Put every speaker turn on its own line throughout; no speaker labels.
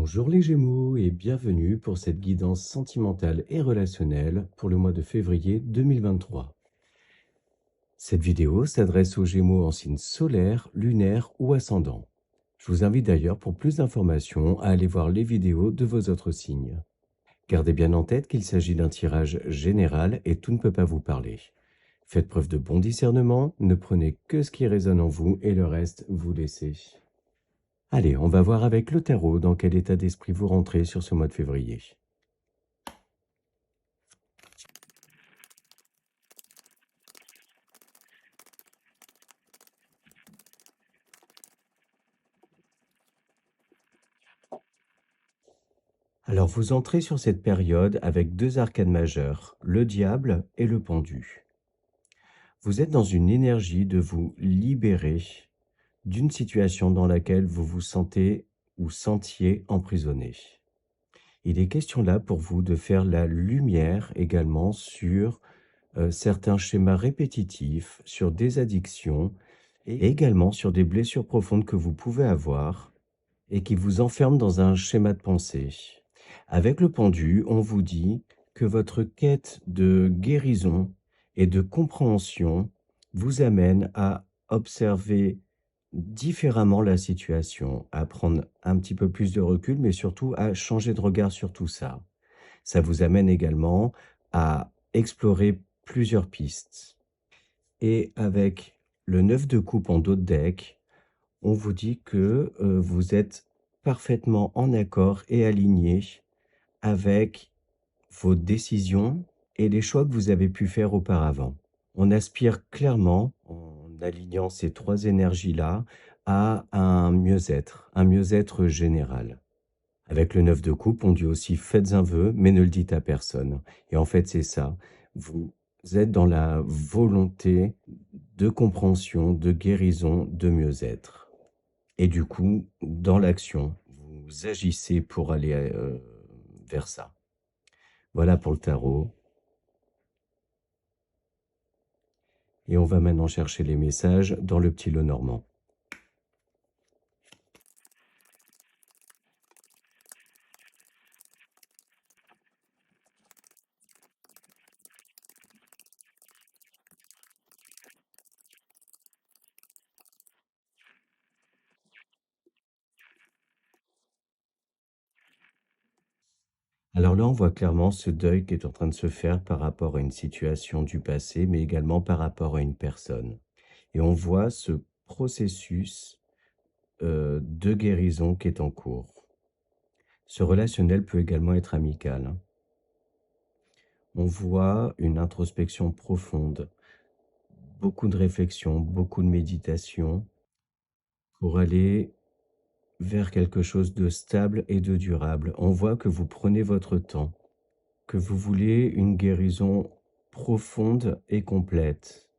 Bonjour les Gémeaux et bienvenue pour cette guidance sentimentale et relationnelle pour le mois de février 2023. Cette vidéo s'adresse aux Gémeaux en signe solaire, lunaire ou ascendant. Je vous invite d'ailleurs pour plus d'informations à aller voir les vidéos de vos autres signes. Gardez bien en tête qu'il s'agit d'un tirage général et tout ne peut pas vous parler. Faites preuve de bon discernement, ne prenez que ce qui résonne en vous et le reste, vous laissez. Allez, on va voir avec le tarot dans quel état d'esprit vous rentrez sur ce mois de février. Alors vous entrez sur cette période avec deux arcanes majeures, le diable et le pendu. Vous êtes dans une énergie de vous libérer d'une situation dans laquelle vous vous sentez ou sentiez emprisonné. Il est question là pour vous de faire la lumière également sur certains schémas répétitifs, sur des addictions et également sur des blessures profondes que vous pouvez avoir et qui vous enferment dans un schéma de pensée. Avec le pendu, on vous dit que votre quête de guérison et de compréhension vous amène à observer différemment la situation, à prendre un petit peu plus de recul, mais surtout à changer de regard sur tout ça. Ça vous amène également à explorer plusieurs pistes. Et avec le 9 de coupe en dos de deck, on vous dit que vous êtes parfaitement en accord et aligné avec vos décisions et les choix que vous avez pu faire auparavant. On aspire clairement, en alignant ces trois énergies-là, à un mieux-être général. Avec le 9 de coupe, on dit aussi faites un vœu, mais ne le dites à personne. Et en fait, c'est ça. Vous êtes dans la volonté de compréhension, de guérison, de mieux-être. Et du coup, dans l'action, vous agissez pour aller vers ça. Voilà pour le tarot. Et on va maintenant chercher les messages dans le petit Lenormand. Alors là, on voit clairement ce deuil qui est en train de se faire par rapport à une situation du passé, mais également par rapport à une personne. Et on voit ce processus de guérison qui est en cours. Ce relationnel peut également être amical, hein. On voit une introspection profonde, beaucoup de réflexion, beaucoup de méditation pour aller vers quelque chose de stable et de durable. On voit que vous prenez votre temps, que vous voulez une guérison profonde et complète.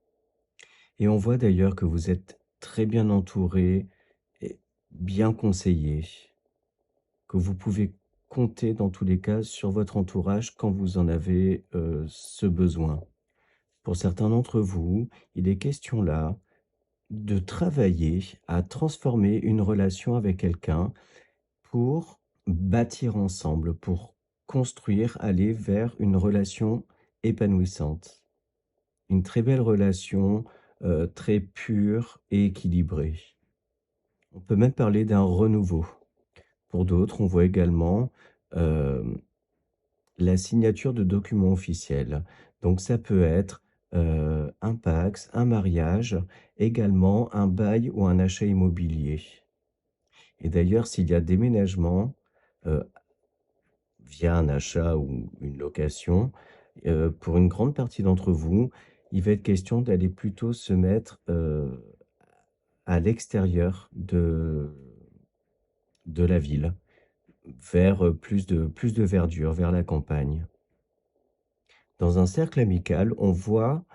Et on voit d'ailleurs que vous êtes très bien entouré et bien conseillé, que vous pouvez compter dans tous les cas sur votre entourage quand vous en avez ce besoin. Pour certains d'entre vous, il est question là de travailler à transformer une relation avec quelqu'un pour bâtir ensemble, pour construire, aller vers une relation épanouissante. Une très belle relation, très pure et équilibrée. On peut même parler d'un renouveau. Pour d'autres, on voit également, la signature de documents officiels. Donc ça peut être, un PACS, un mariage, également un bail ou un achat immobilier. Et d'ailleurs, s'il y a déménagement, heu, via un achat ou une location, pour une grande partie d'entre vous, il va être question d'aller plutôt se mettre, à l'extérieur de la ville, vers, plus de verdure, vers la campagne. Dans un cercle amical, on voit,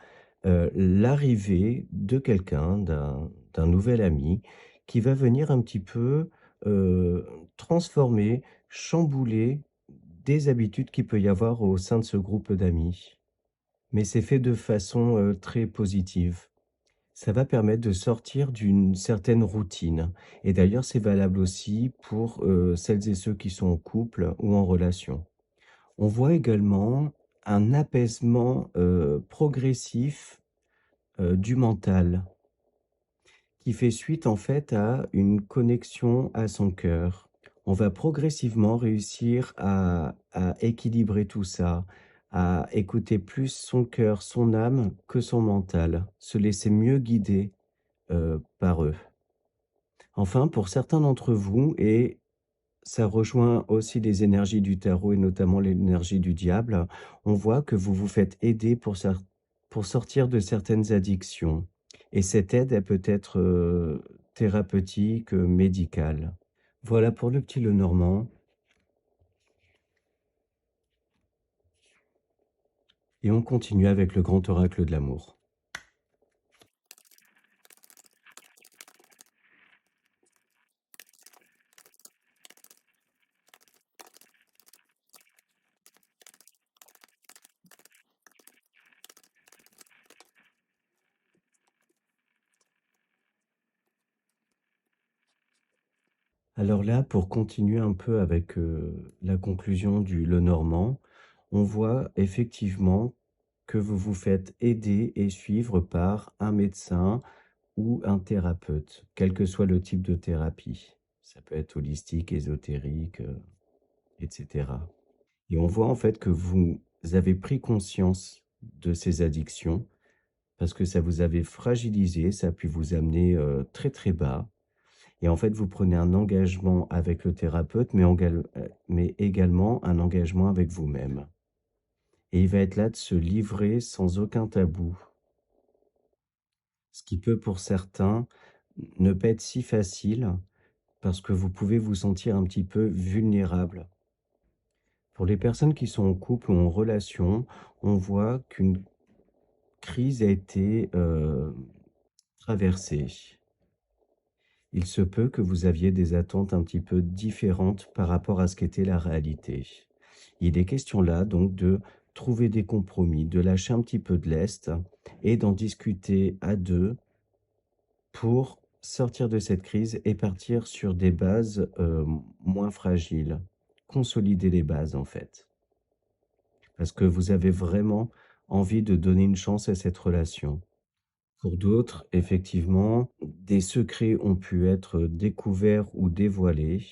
l'arrivée de quelqu'un, d'un nouvel ami qui va venir un petit peu, transformer, chambouler des habitudes qu'il peut y avoir au sein de ce groupe d'amis. Mais c'est fait de façon, très positive. Ça va permettre de sortir d'une certaine routine et d'ailleurs, c'est valable aussi pour, celles et ceux qui sont en couple ou en relation. On voit également un apaisement, progressif, du mental qui fait suite en fait à une connexion à son cœur. On va progressivement réussir à équilibrer tout ça, à écouter plus son cœur, son âme que son mental, se laisser mieux guider, par eux. Enfin, pour certains d'entre vous et ça rejoint aussi les énergies du tarot et notamment l'énergie du diable, on voit que vous vous faites aider pour sortir de certaines addictions et cette aide, elle peut être, thérapeutique, médicale. Voilà pour le petit Lenormand et on continue avec le grand oracle de l'amour. Alors là, pour continuer un peu avec, la conclusion du Lenormand, on voit effectivement que vous vous faites aider et suivre par un médecin ou un thérapeute, quel que soit le type de thérapie. Ça peut être holistique, ésotérique, et cetera. Et on voit en fait que vous avez pris conscience de ces addictions parce que ça vous avait fragilisé, ça a pu vous amener, très, très bas et en fait, vous prenez un engagement avec le thérapeute, mais également un engagement avec vous-même et il va être là de se livrer sans aucun tabou. Ce qui peut pour certains ne pas être si facile parce que vous pouvez vous sentir un petit peu vulnérable. Pour les personnes qui sont en couple ou en relation, on voit qu'une crise a été, traversée. Il se peut que vous aviez des attentes un petit peu différentes par rapport à ce qu'était la réalité. Il est question là donc de trouver des compromis, de lâcher un petit peu de lest et d'en discuter à 2 pour sortir de cette crise et partir sur des bases, moins fragiles. Consolider les bases, en fait. Parce que vous avez vraiment envie de donner une chance à cette relation. Pour d'autres, effectivement, des secrets ont pu être découverts ou dévoilés.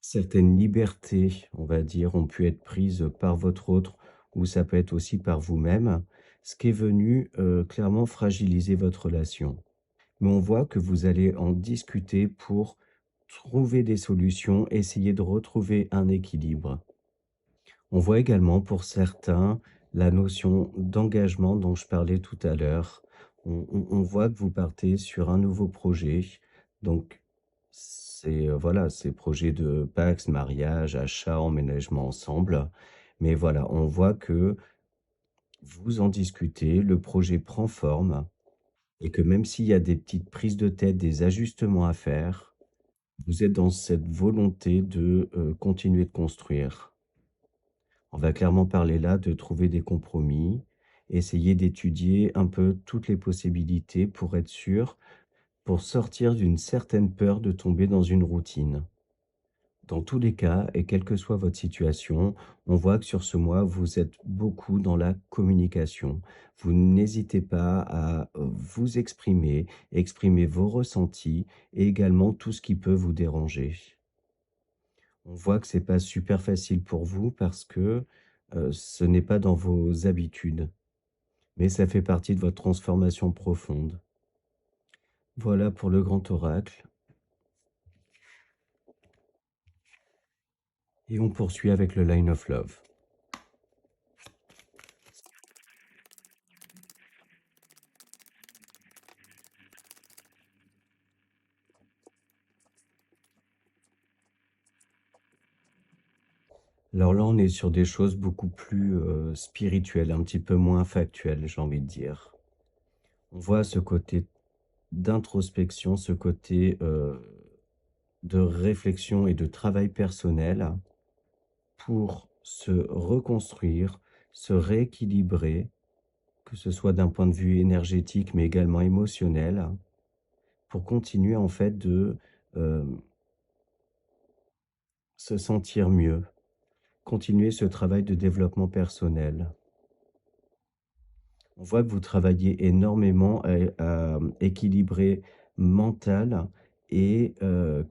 Certaines libertés, on va dire, ont pu être prises par votre autre ou ça peut être aussi par vous-même, ce qui est venu, clairement fragiliser votre relation. Mais on voit que vous allez en discuter pour trouver des solutions, essayer de retrouver un équilibre. On voit également pour certains la notion d'engagement dont je parlais tout à l'heure. On voit que vous partez sur un nouveau projet, donc c'est, voilà, c'est projet de pacs, mariage, achat, emménagement ensemble. Mais voilà, on voit que vous en discutez, le projet prend forme et que même s'il y a des petites prises de tête, des ajustements à faire, vous êtes dans cette volonté de, continuer de construire. On va clairement parler là de trouver des compromis, essayer d'étudier un peu toutes les possibilités pour être sûr, pour sortir d'une certaine peur de tomber dans une routine. Dans tous les cas et quelle que soit votre situation, on voit que sur ce mois, vous êtes beaucoup dans la communication. Vous n'hésitez pas à vous exprimer, exprimer vos ressentis et également tout ce qui peut vous déranger. On voit que c'est pas super facile pour vous parce que, ce n'est pas dans vos habitudes, mais ça fait partie de votre transformation profonde. Voilà pour le grand oracle et on poursuit avec le Line of Love. Alors là, on est sur des choses beaucoup plus, spirituelles, un petit peu moins factuelles, j'ai envie de dire. On voit ce côté d'introspection, ce côté, de réflexion et de travail personnel pour se reconstruire, se rééquilibrer, que ce soit d'un point de vue énergétique, mais également émotionnel, pour continuer en fait de se sentir mieux, continuer ce travail de développement personnel. On voit que vous travaillez énormément à équilibrer mental et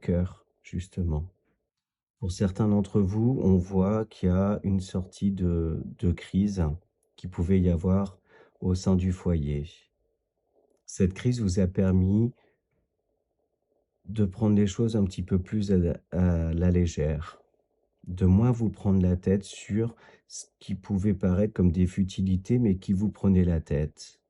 cœur, justement. Pour certains d'entre vous, on voit qu'il y a une sortie de crise qui pouvait y avoir au sein du foyer. Cette crise vous a permis de prendre les choses un petit peu plus à la légère, de moins vous prendre la tête sur ce qui pouvait paraître comme des futilités, mais qui vous prenait la tête.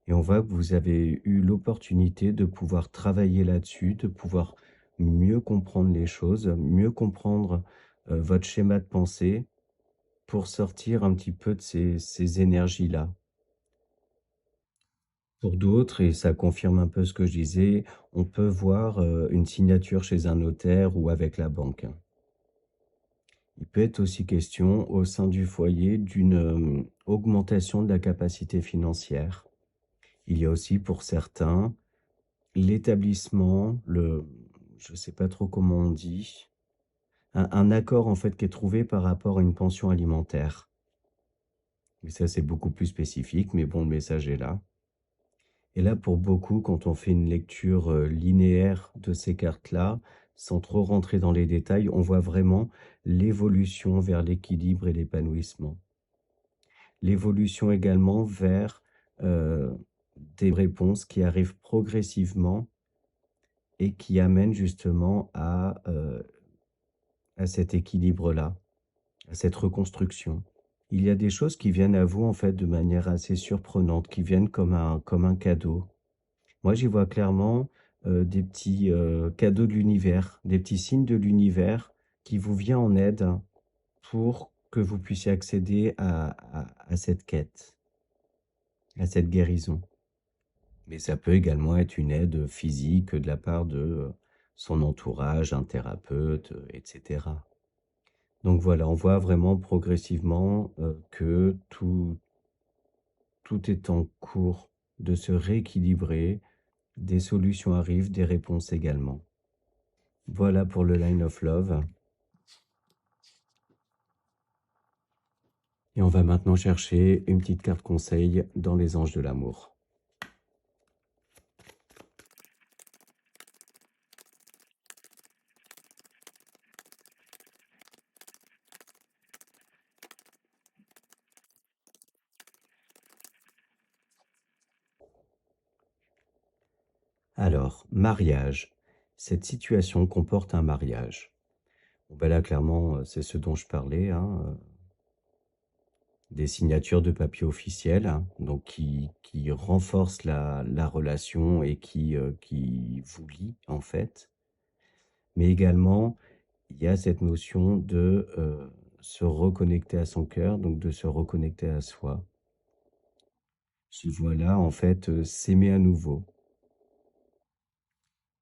Et on voit que vous avez eu l'opportunité de pouvoir travailler là-dessus, de pouvoir mieux comprendre les choses, mieux comprendre votre schéma de pensée pour sortir un petit peu de ces énergies-là. Pour d'autres, et ça confirme un peu ce que je disais, on peut voir une signature chez un notaire ou avec la banque. Il peut être aussi question au sein du foyer d'une augmentation de la capacité financière. Il y a aussi pour certains l'établissement, je ne sais pas trop comment on dit, un accord en fait qui est trouvé par rapport à une pension alimentaire. Mais ça, c'est beaucoup plus spécifique, mais bon, le message est là. Et là, pour beaucoup, quand on fait une lecture linéaire de ces cartes-là, sans trop rentrer dans les détails, on voit vraiment l'évolution vers l'équilibre et l'épanouissement. L'évolution également vers des réponses qui arrivent progressivement et qui amènent justement à cet équilibre-là, à cette reconstruction. Il y a des choses qui viennent à vous en fait de manière assez surprenante, qui viennent comme un cadeau. Moi, j'y vois clairement des petits cadeaux de l'univers, des petits signes de l'univers qui vous viennent en aide pour que vous puissiez accéder à cette quête, à cette guérison. Mais ça peut également être une aide physique de la part de son entourage, un thérapeute, etc. Donc voilà, on voit vraiment progressivement que tout est en cours de se rééquilibrer, des solutions arrivent, des réponses également. Voilà pour le Line of Love. Et on va maintenant chercher une petite carte conseil dans les anges de l'amour. Alors, mariage. Cette situation comporte un mariage. Bon, ben là, clairement, c'est ce dont je parlais, hein, des signatures de papier officiel, hein, donc qui renforcent la relation et qui vous lient, en fait. Mais également, il y a cette notion de se reconnecter à son cœur, donc de se reconnecter à soi. Je vois là, en fait, s'aimer à nouveau.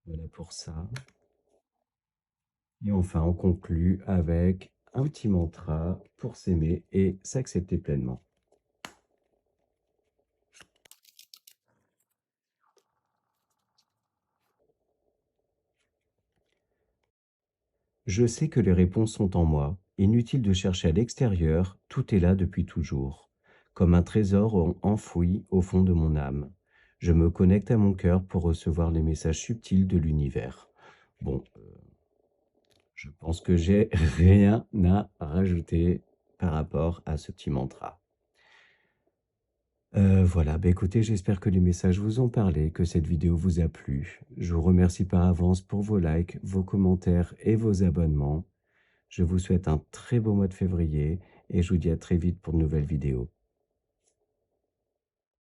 Voilà pour ça. Et enfin, on conclut avec un petit mantra pour s'aimer et s'accepter pleinement. Je sais que les réponses sont en moi. Inutile de chercher à l'extérieur, tout est là depuis toujours. Comme un trésor enfoui au fond de mon âme. Je me connecte à mon cœur pour recevoir les messages subtils de l'univers. Bon, je pense que j'ai rien à rajouter par rapport à ce petit mantra. Voilà, bah, écoutez, j'espère que les messages vous ont parlé, que cette vidéo vous a plu. Je vous remercie par avance pour vos likes, vos commentaires et vos abonnements. Je vous souhaite un très beau mois de février et je vous dis à très vite pour de nouvelles vidéos.